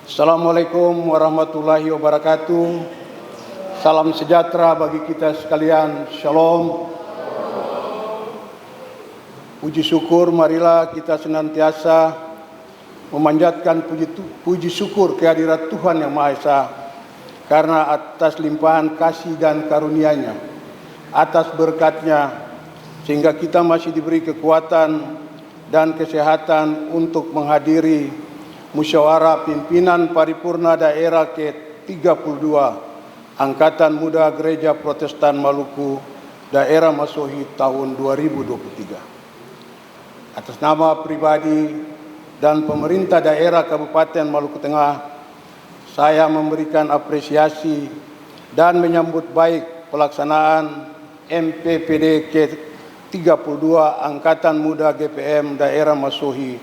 Assalamualaikum warahmatullahi wabarakatuh. Salam sejahtera bagi kita sekalian. Shalom. Puji syukur, marilah kita senantiasa memanjatkan puji syukur kehadirat Tuhan Yang Maha Esa, karena atas limpahan kasih dan karunia-Nya, atas berkat-Nya, sehingga kita masih diberi kekuatan dan kesehatan untuk menghadiri musyawarah pimpinan paripurna daerah ke-32 Angkatan Muda Gereja Protestan Maluku daerah Masohi tahun 2023. Atas nama pribadi dan pemerintah daerah Kabupaten Maluku Tengah, saya memberikan apresiasi dan menyambut baik pelaksanaan MPPD ke-32 Angkatan Muda GPM daerah Masohi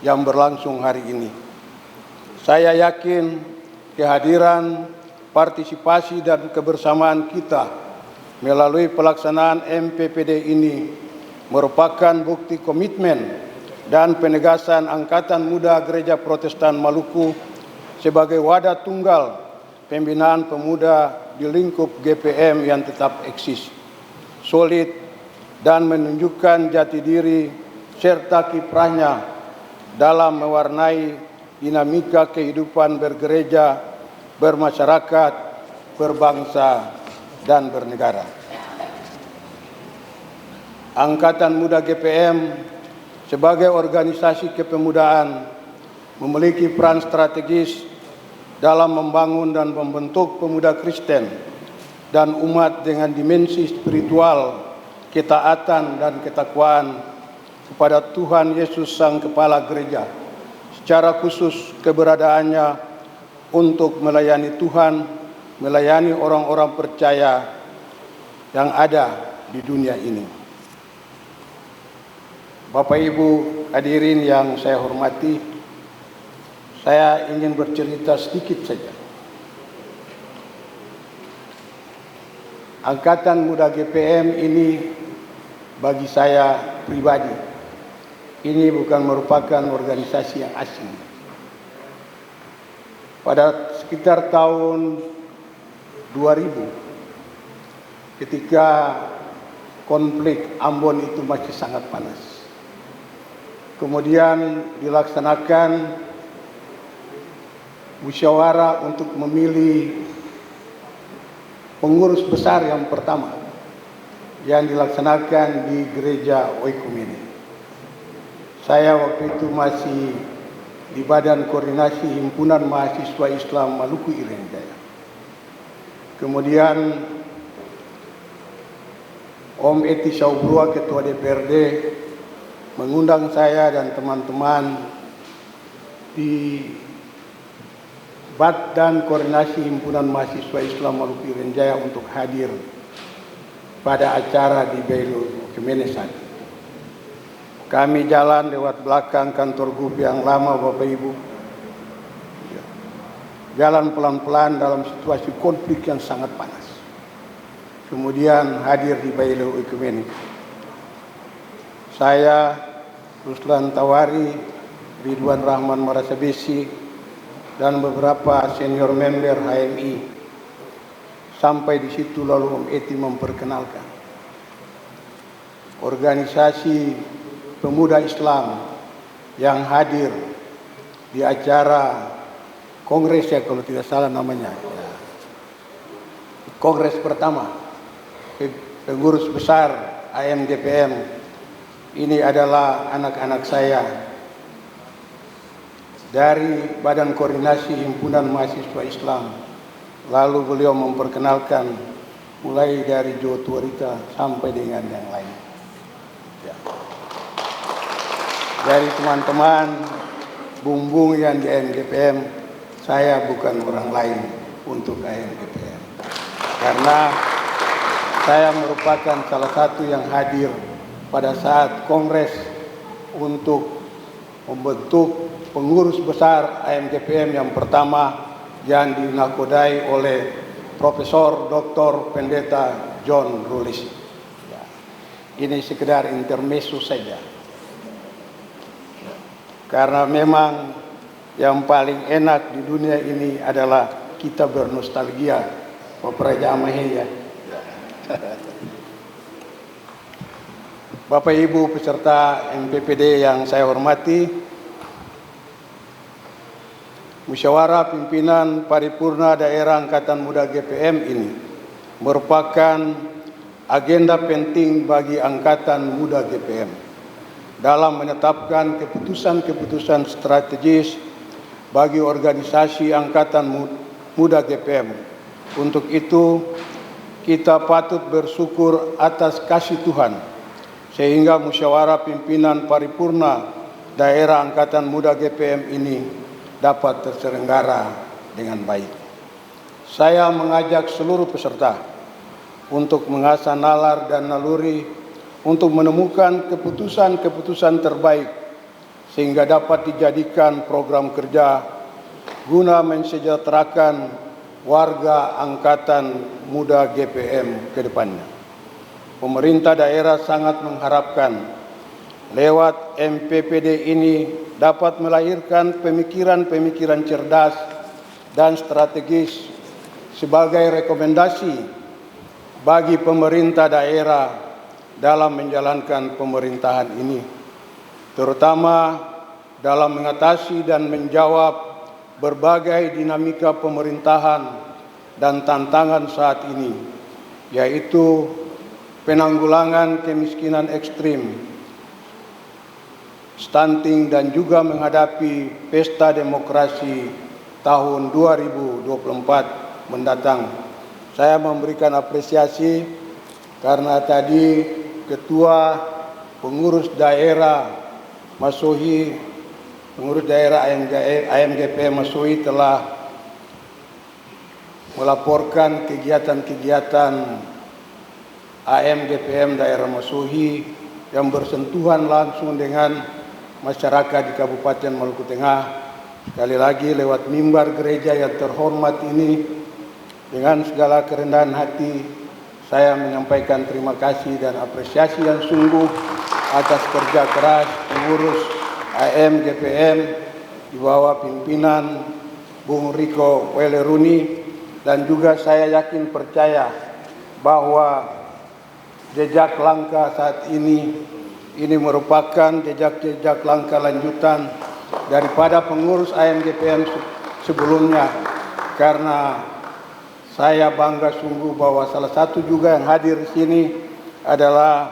yang berlangsung hari ini. Saya yakin kehadiran, partisipasi dan kebersamaan kita melalui pelaksanaan MPPD ini merupakan bukti komitmen dan penegasan Angkatan Muda Gereja Protestan Maluku sebagai wadah tunggal pembinaan pemuda di lingkup GPM yang tetap eksis, solid, dan menunjukkan jati diri serta kiprahnya dalam mewarnai dinamika kehidupan bergereja, bermasyarakat, berbangsa, dan bernegara. Angkatan Muda GPM sebagai organisasi kepemudaan memiliki peran strategis dalam membangun dan membentuk pemuda Kristen dan umat dengan dimensi spiritual, ketaatan dan ketakwaan kepada Tuhan Yesus Sang Kepala Gereja, secara khusus keberadaannya untuk melayani Tuhan, melayani orang-orang percaya yang ada di dunia ini. Bapak Ibu hadirin yang saya hormati, saya ingin bercerita sedikit saja. Angkatan Muda GPM ini bagi saya pribadi, ini bukan merupakan organisasi yang asing. Pada sekitar tahun 2000, ketika konflik Ambon itu masih sangat panas, kemudian dilaksanakan musyawarah untuk memilih pengurus besar yang pertama yang dilaksanakan di gereja Oikumene. Saya waktu itu masih di Badan Koordinasi Himpunan Mahasiswa Islam Maluku Irian Jaya. Kemudian Om Eti Saubrua, Ketua DPRD, mengundang saya dan teman-teman di Badan Koordinasi Himpunan Mahasiswa Islam Maluku Irian Jaya untuk hadir pada acara di Bailu Kemenesan. Kami jalan lewat belakang kantor GUP yang lama, Bapak Ibu. Jalan pelan-pelan dalam situasi konflik yang sangat panas. Kemudian hadir di Bailu Ekumene. Saya, Ruslan Tawari, Ridwan Rahman Marasabesi, dan beberapa senior member HMI. Sampai di situ lalu Om Eti memperkenalkan organisasi pemuda Islam yang hadir di acara kongres, ya kalau tidak salah namanya, kongres pertama pengurus besar AMGPM. Ini adalah anak-anak saya dari Badan Koordinasi Himpunan Mahasiswa Islam. Lalu beliau memperkenalkan mulai dari Joe Tuarita sampai dengan yang lain. Dari teman-teman bumbung yang di AMGPM, saya bukan orang lain untuk AMGPM, karena saya merupakan salah satu yang hadir pada saat kongres untuk membentuk pengurus besar AMGPM yang pertama yang dinakodai oleh Profesor Dr. Pendeta John Rulis. Ini sekedar intermezzo saja. Karena memang yang paling enak di dunia ini adalah kita bernostalgia. Pepraja Amaheya. Bapak Ibu peserta MPPD yang saya hormati, Musyawarah Pimpinan Paripurna Daerah Angkatan Muda GPM ini merupakan agenda penting bagi Angkatan Muda GPM dalam menetapkan keputusan-keputusan strategis bagi organisasi Angkatan Muda GPM. Untuk itu, kita patut bersyukur atas kasih Tuhan, sehingga Musyawarah Pimpinan Paripurna Daerah Angkatan Muda GPM ini dapat terselenggara dengan baik. Saya mengajak seluruh peserta untuk mengasah nalar dan naluri untuk menemukan keputusan-keputusan terbaik sehingga dapat dijadikan program kerja guna mensejahterakan warga Angkatan Muda GPM ke depannya. Pemerintah daerah sangat mengharapkan lewat MPPD ini dapat melahirkan pemikiran-pemikiran cerdas dan strategis sebagai rekomendasi bagi pemerintah daerah dalam menjalankan pemerintahan ini, terutama dalam mengatasi dan menjawab berbagai dinamika pemerintahan dan tantangan saat ini, yaitu penanggulangan kemiskinan ekstrim, stunting, dan juga menghadapi pesta demokrasi tahun 2024 mendatang. Saya memberikan apresiasi karena tadi Ketua Pengurus Daerah Masohi, Pengurus Daerah AMGPM Masohi telah melaporkan kegiatan-kegiatan AMGPM Daerah Masohi yang bersentuhan langsung dengan masyarakat di Kabupaten Maluku Tengah. Sekali lagi lewat mimbar gereja yang terhormat ini, dengan segala kerendahan hati saya menyampaikan terima kasih dan apresiasi yang sungguh atas kerja keras pengurus AMGPM di bawah pimpinan Bung Riko Weleruni, dan juga saya yakin percaya bahwa jejak langkah saat ini merupakan jejak langkah lanjutan daripada pengurus AMGPM sebelumnya, karena saya bangga sungguh bahwa salah satu juga yang hadir di sini adalah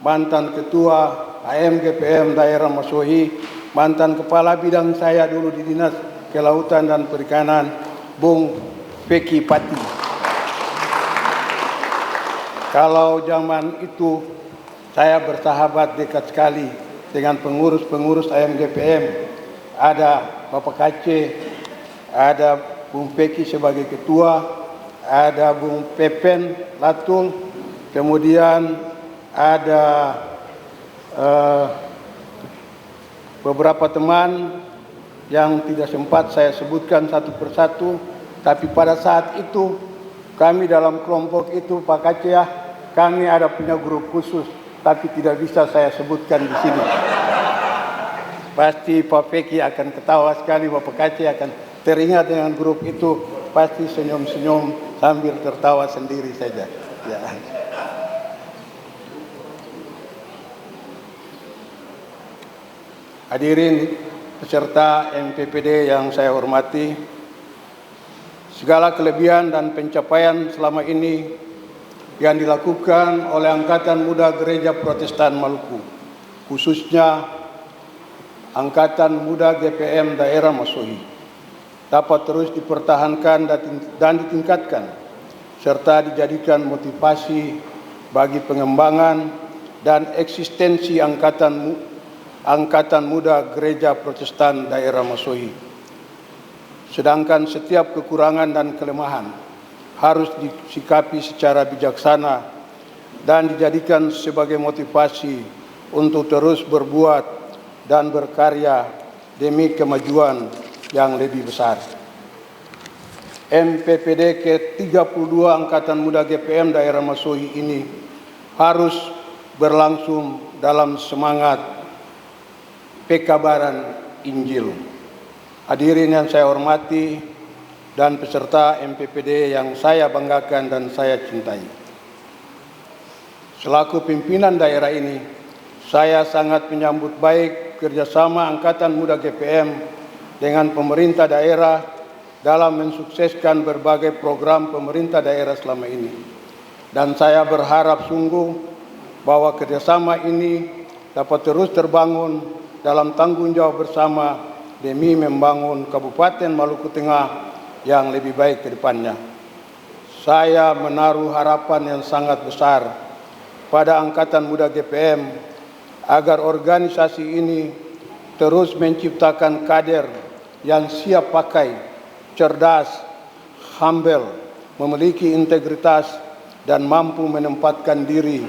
mantan ketua AMGPM Daerah Masohi, mantan kepala bidang saya dulu di Dinas Kelautan dan Perikanan, Bung Peki Pati. Kalau zaman itu saya bersahabat dekat sekali dengan pengurus-pengurus AMGPM. Ada Bapak Kace, ada Bung Peki sebagai ketua, ada Bung Pepen Latul, kemudian ada beberapa teman yang tidak sempat saya sebutkan satu persatu, tapi pada saat itu kami dalam kelompok itu, Pak Kace, kami ada punya grup khusus, tapi tidak bisa saya sebutkan di sini. Pasti Pak Peki akan ketawa sekali, Bapak Kace akan teringat dengan grup itu, pasti senyum-senyum sambil tertawa sendiri saja. Ya. Hadirin peserta MPPD yang saya hormati, segala kelebihan dan pencapaian selama ini yang dilakukan oleh Angkatan Muda Gereja Protestan Maluku, khususnya Angkatan Muda GPM Daerah Masohi, dapat terus dipertahankan dan ditingkatkan, serta dijadikan motivasi bagi pengembangan dan eksistensi Angkatan Muda Gereja Protestan Daerah Masohi. Sedangkan setiap kekurangan dan kelemahan harus disikapi secara bijaksana dan dijadikan sebagai motivasi untuk terus berbuat dan berkarya demi kemajuan yang lebih besar. MPPD ke-32 Angkatan Muda GPM Daerah Masohi ini harus berlangsung dalam semangat pekabaran Injil. hadirin yang saya hormati, dan peserta MPPD yang saya banggakan dan saya cintai. Selaku pimpinan daerah ini, saya sangat menyambut baik kerjasama Angkatan Muda GPM dengan pemerintah daerah dalam mensukseskan berbagai program pemerintah daerah selama ini. Dan saya berharap sungguh bahwa kerjasama ini dapat terus terbangun dalam tanggung jawab bersama demi membangun Kabupaten Maluku Tengah yang lebih baik ke depannya. Saya menaruh harapan yang sangat besar pada Angkatan Muda GPM agar organisasi ini terus menciptakan kader yang siap pakai, cerdas, humble, memiliki integritas, dan mampu menempatkan diri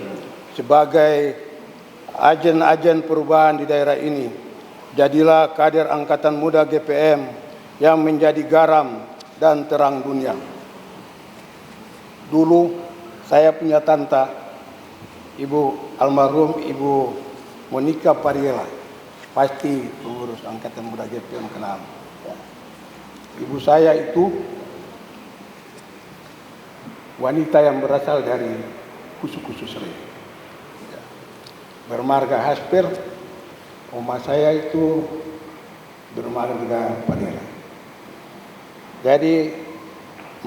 sebagai agen-agen perubahan di daerah ini. Jadilah kader Angkatan Muda GPM yang menjadi garam dan terang dunia. Dulu saya punya tante, Ibu almarhum Ibu Monica Pariela, pasti pengurus Angkatan Muda GPM kenal. Ibu saya itu wanita yang berasal dari Kusu-Kusu Seri, bermarga Hasper. Oma saya itu bermarga Pariela. Jadi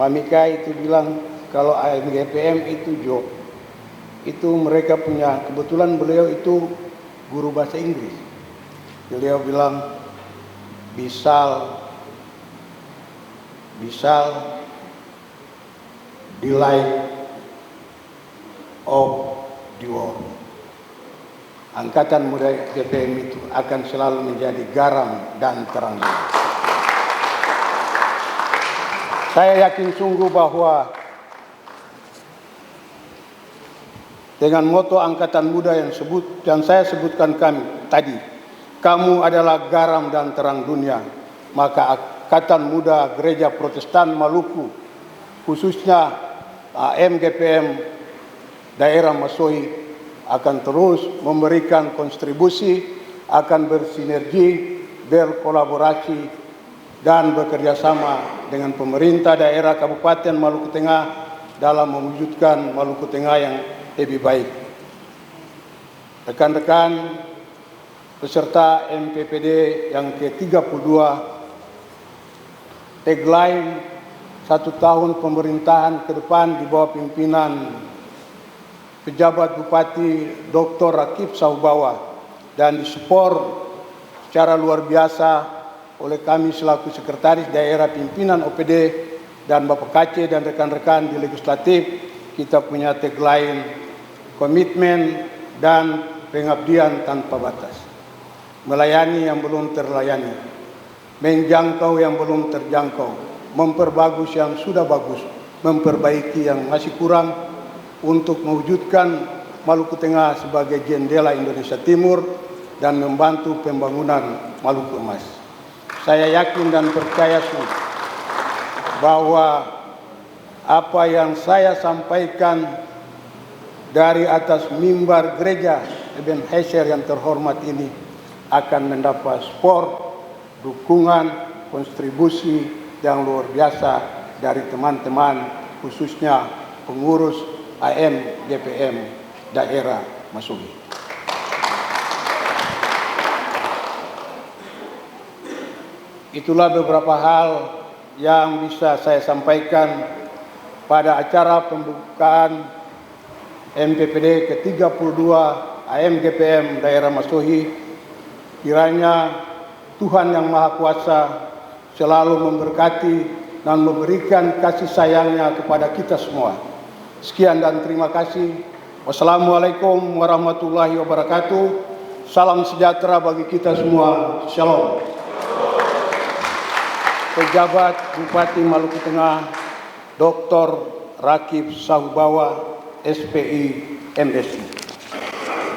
Mamika itu bilang kalau AMGPM itu job, itu mereka punya, kebetulan beliau itu guru bahasa Inggris. Beliau bilang Bisal the light of the world. Angkatan Muda GPM itu akan selalu menjadi garam dan terang. Saya yakin sungguh bahwa dengan moto Angkatan Muda yang saya sebutkan tadi, kamu adalah garam dan terang dunia, maka Angkatan Muda Gereja Protestan Maluku, khususnya AMGPM daerah Masohi, akan terus memberikan kontribusi, akan bersinergi, berkolaborasi, dan bekerja sama dengan pemerintah daerah Kabupaten Maluku Tengah dalam mewujudkan Maluku Tengah yang lebih baik. Rekan-rekan peserta MPPD yang ke-32, tagline 1 tahun pemerintahan ke depan di bawah pimpinan pejabat Bupati Dr. Rakib Sahubawa dan disupport secara luar biasa oleh kami selaku sekretaris daerah pimpinan OPD dan Bapak Kace dan rekan-rekan di legislatif. Kita punya tagline komitmen dan pengabdian tanpa batas, melayani yang belum terlayani, menjangkau yang belum terjangkau, memperbagus yang sudah bagus, memperbaiki yang masih kurang, untuk mewujudkan Maluku Tengah sebagai jendela Indonesia Timur dan membantu pembangunan Maluku Emas. Saya yakin dan percaya bahwa apa yang saya sampaikan dari atas mimbar gereja Ebenezer yang terhormat ini akan mendapat support, dukungan, kontribusi yang luar biasa dari teman-teman, khususnya pengurus AMGPM daerah Masohi. Itulah beberapa hal yang bisa saya sampaikan pada acara pembukaan MPPD ke-32 AMGPM daerah Masohi. Kiranya Tuhan yang Maha Kuasa selalu memberkati dan memberikan kasih sayangnya kepada kita semua. Sekian dan terima kasih. Wassalamualaikum warahmatullahi wabarakatuh. Salam sejahtera bagi kita semua. Shalom. Pejabat Bupati Maluku Tengah, Dr. Rakib Sahubawa, SPI, MSI.